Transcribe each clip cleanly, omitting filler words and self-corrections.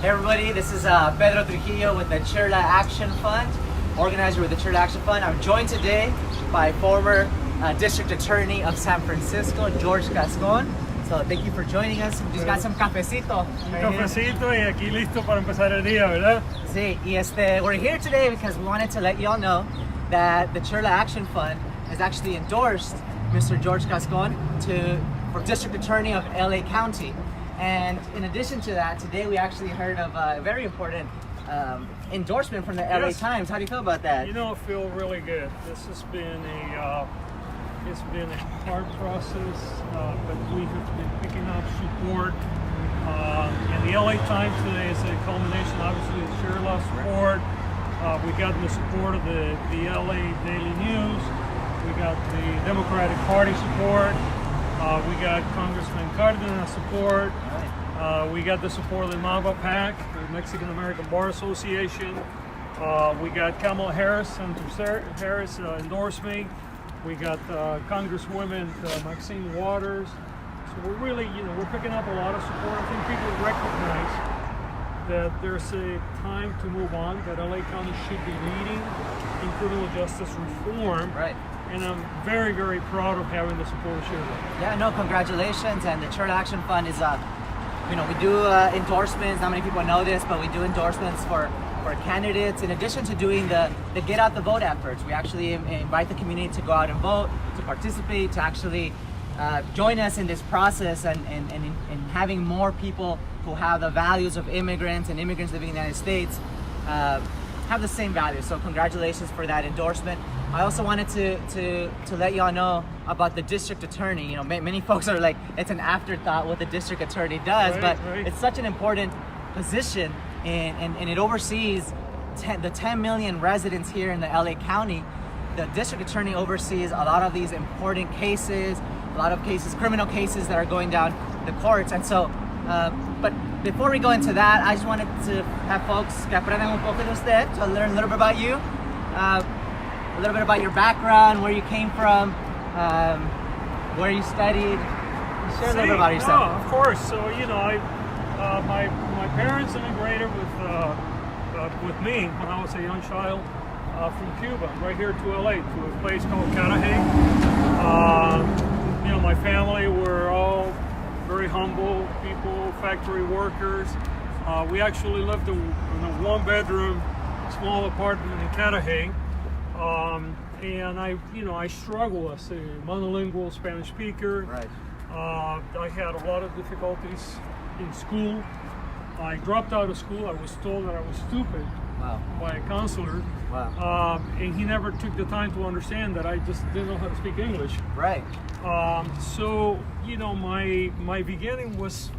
Hey everybody, this is Pedro Trujillo with the CHIRLA Action Fund, organizer with the CHIRLA Action Fund. I'm joined today by former District Attorney of San Francisco, George Gascon. So thank you for joining us. We just got some cafecito. Cafecito y aquí listo para empezar el día, ¿verdad? Sí, y we're here today because we wanted to let you all know that the CHIRLA Action Fund has actually endorsed Mr. George Gascon for District Attorney of LA County. And in addition to that, today we actually heard of a very important endorsement from the LA Times. How do you feel about that? You know, I feel really good. This has been it's been a hard process, but we have been picking up support. And the LA Times today is a culmination, obviously, of CHIRLA support. We got the support of the LA Daily News. We got the Democratic Party support. We got Congressman Cardenas support. We got the support of the MAGA PAC, the Mexican American Bar Association. We got Kamala Harris, Senator Harris endorsed me. We got Congresswoman Maxine Waters. So we're really, we're picking up a lot of support. I think people recognize that there's a time to move on, that LA County should be leading in criminal justice reform. Right. And I'm very, very proud of having the support of CHIRLA. Yeah, no, congratulations. And the CHIRLA Action Fund is, we do endorsements. Not many people know this, but we do endorsements for candidates. In addition to doing the get out the vote efforts, we actually invite the community to go out and vote, to participate, to actually join us in this process and having more people who have the values of immigrants and immigrants living in the United States have the same values. So congratulations for that endorsement. I also wanted to let y'all know about the district attorney. Many folks are like, it's an afterthought what the district attorney does, but it's such an important position, and it oversees the 10 million residents here in the LA County. The district attorney oversees a lot of these important cases, criminal cases that are going down the courts. And so, but before we go into that, I just wanted to have folks que aprendan un poco de usted, to learn a little bit about you. A little bit about your background, where you came from, where you studied. Share a little bit about yourself. No, of course. So my parents immigrated with me when I was a young child from Cuba, right here to LA, to a place called Carajay. My family were all very humble people, factory workers. We actually lived in a one-bedroom, small apartment in Carajay. And I struggle as a monolingual Spanish speaker. Right. I had a lot of difficulties in school. I dropped out of school. I was told that I was stupid. Wow. By a counselor. Wow. And he never took the time to understand that I just didn't know how to speak English. Right. So my beginning was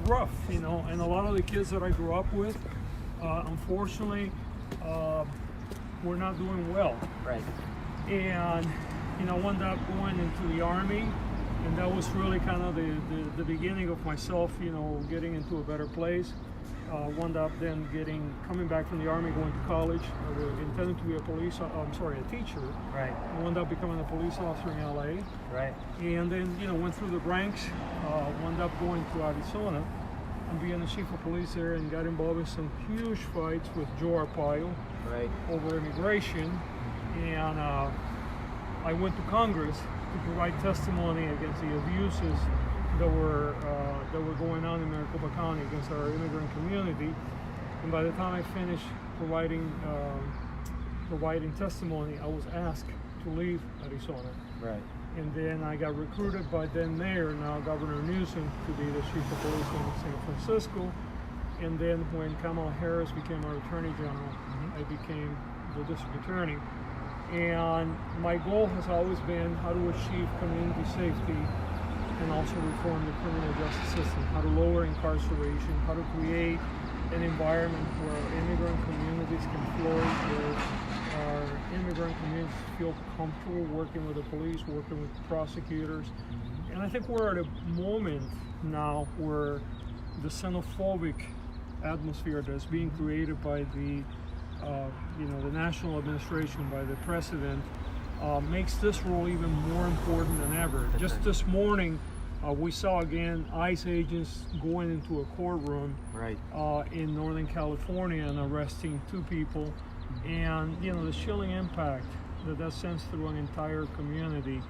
rough, and a lot of the kids that I grew up with, unfortunately, were not doing well. Right. And wound up going into the Army, and that was really kind of the beginning of myself, getting into a better place. Wound up then coming back from the Army, going to college. I was intending to be a teacher. Right. I wound up becoming a police officer in LA. Right. And then went through the ranks, wound up going to Arizona and being the chief of police there, and got involved in some huge fights with Joe Arpaio. Right. Over immigration, and I went to Congress to provide testimony against the abuses that were going on in Maricopa County against our immigrant community. And by the time I finished providing testimony, I was asked to leave Arizona. Right. And then I got recruited by then Mayor, now Governor Newsom, to be the chief of police in San Francisco. And then when Kamala Harris became our Attorney General, I became the district attorney. And my goal has always been how to achieve community safety and also reform the criminal justice system, how to lower incarceration, how to create an environment where immigrant communities can flourish, where our immigrant communities feel comfortable working with the police, working with prosecutors. And I think we're at a moment now where the xenophobic atmosphere that's being created by the national administration, by the president, makes this role even more important than ever. Just this morning, We saw again ICE agents going into a courtroom Right. in Northern California and arresting 2 people, and the chilling impact that sends through an entire community.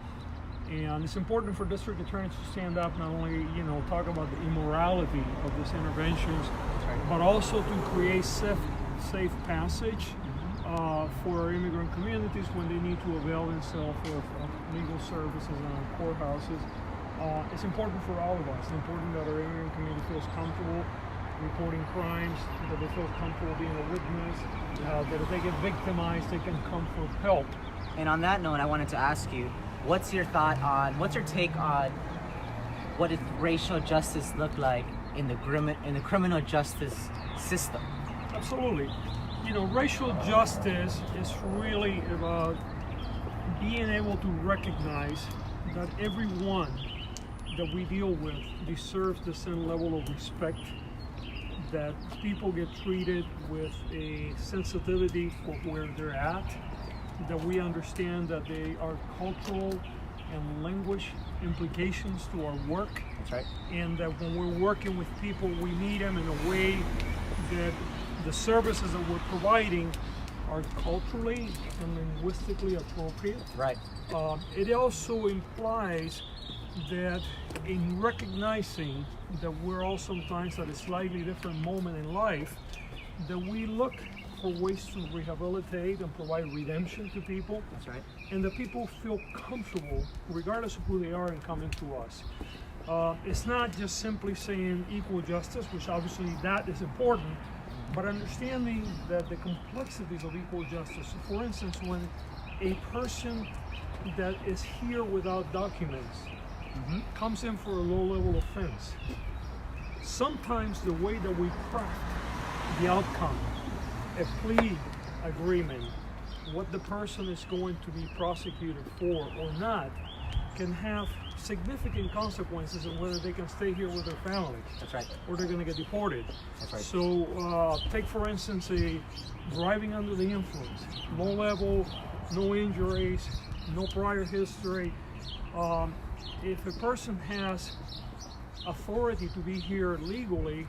And it's important for district attorneys to stand up, not only talk about the immorality of these interventions, right. but also to create safe passage for our immigrant communities when they need to avail themselves of legal services in our courthouses. It's important for all of us. It's important that our immigrant community feels comfortable reporting crimes, that they feel comfortable being a witness, that if they get victimized, they can come for help. And on that note, I wanted to ask you, what's your take on what does racial justice look like in the criminal justice system? Absolutely. Racial justice is really about being able to recognize that everyone that we deal with deserves the same level of respect, that people get treated with a sensitivity for where they're at, that we understand that they are cultural and language implications to our work. That's right. And that when we're working with people, we meet them in a way that the services that we're providing are culturally and linguistically appropriate. Right. It also implies that in recognizing that we're all sometimes at a slightly different moment in life, that we look for ways to rehabilitate and provide redemption to people. That's right. And that people feel comfortable, regardless of who they are, in coming to us. It's not just simply saying equal justice, which obviously that is important, but understanding that the complexities of equal justice. For instance, when a person that is here without documents comes in for a low-level offense, sometimes the way that we craft the outcome, a plea agreement, what the person is going to be prosecuted for or not, can have significant consequences on whether they can stay here with their family. That's right. Or they're going to get deported. That's right. So take for instance a driving under the influence, low level, no injuries, no prior history. If a person has authority to be here legally,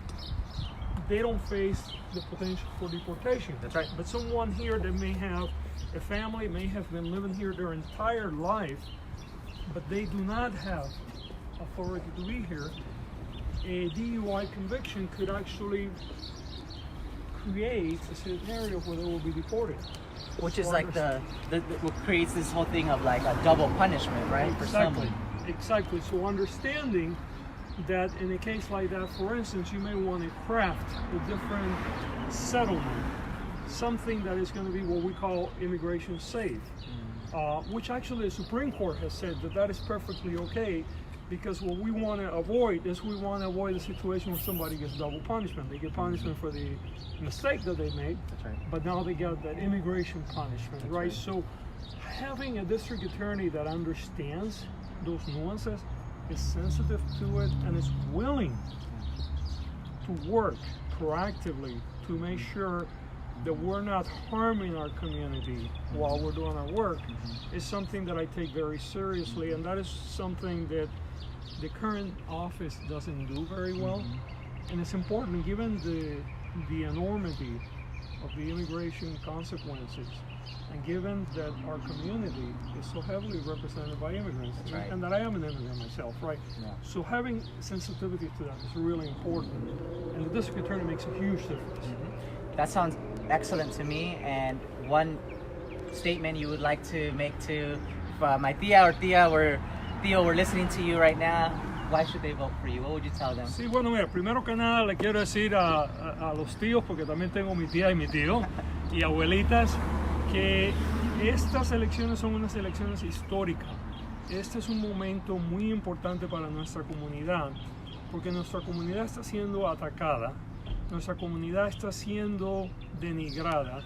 they don't face the potential for deportation. That's right. But someone here that may have a family, may have been living here their entire life, but they do not have authority to be here, a DUI conviction could actually create a scenario where they will be deported. Which is like what creates this whole thing of like a double punishment, right? For someone. Exactly. So understanding that in a case like that, for instance, you may want to craft a different settlement, something that is going to be what we call immigration safe, which actually the Supreme Court has said that is perfectly okay, because what we want to avoid is we want to avoid the situation where somebody gets double punishment. They get punishment for the mistake that they made, That's right. but now they get that immigration punishment, right? So having a district attorney that understands those nuances, is sensitive to it, and is willing to work proactively to make sure that we're not harming our community while we're doing our work, is something that I take very seriously, and that is something that the current office doesn't do very well. And it's important, given the enormity of the immigration consequences, and given that our community is so heavily represented by immigrants, right. and that I am an immigrant myself, right? Yeah. So having sensitivity to that is really important, and the district attorney makes a huge difference. That sounds excellent to me. And one statement you would like to make to my tia or Theo, we're listening to you right now. Why should they vote for you? What would you tell them? Sí, bueno, mira, primero que nada le quiero decir a los tíos, porque también tengo mi tía y mi tío, y abuelitas, que estas elecciones son unas elecciones históricas. Este es un momento muy importante para nuestra comunidad, porque nuestra comunidad está siendo atacada, nuestra comunidad está siendo denigrada,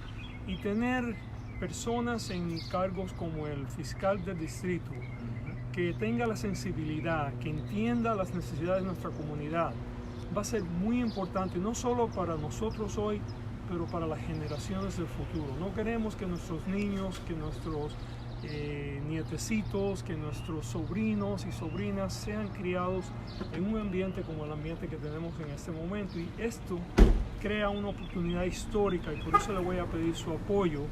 y tener personas en cargos como el fiscal del distrito, que tenga la sensibilidad, que entienda las necesidades de nuestra comunidad, va a ser muy importante, no solo para nosotros hoy, pero para las generaciones del futuro. No queremos que nuestros niños, que nuestros nietecitos, que nuestros sobrinos y sobrinas sean criados en un ambiente como el ambiente que tenemos en este momento, y esto crea una oportunidad histórica, y por eso le voy a pedir su apoyo,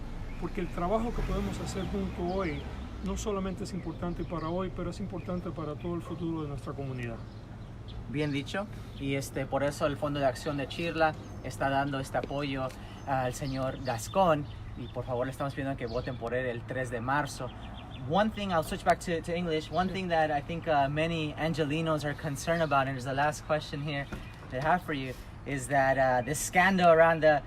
porque el trabajo que podemos hacer juntos hoy no solamente es importante para hoy, pero es importante para todo el futuro de nuestra comunidad. Bien dicho, y por eso el Fondo de Acción de CHIRLA está dando este apoyo al señor Gascón, y por favor le estamos pidiendo que voten por él el 3 de marzo. One thing, I'll switch back to English, one thing that I think many Angelinos are concerned about, and it's the last question here that I have for you, is that this scandal around the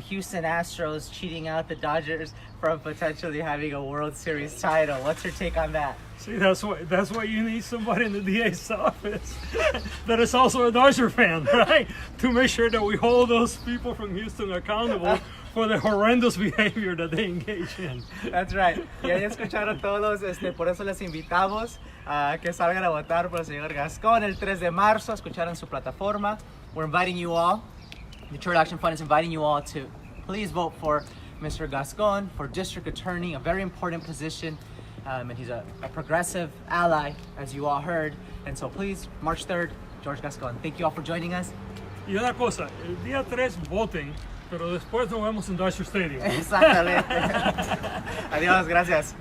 Houston Astros cheating out the Dodgers from potentially having a World Series title. What's your take on that? See, that's why you need somebody in the DA's office that is also a Dodger fan, right? To make sure that we hold those people from Houston accountable for the horrendous behavior that they engage in. That's right. Y ahí escucharon todos, por eso les invitamos a que salgan a votar por el señor Gascón el 3 de marzo, escucharon su plataforma. We're inviting you all, the CHIRLA Action Fund is inviting you all to please vote for Mr. Gascón for District Attorney, a very important position, and he's a progressive ally, as you all heard. And so please, March 3rd, George Gascón. Thank you all for joining us. Y una cosa, el día 3 voten, pero después nos vemos en Dodger Stadium. Exactamente. Adiós, gracias.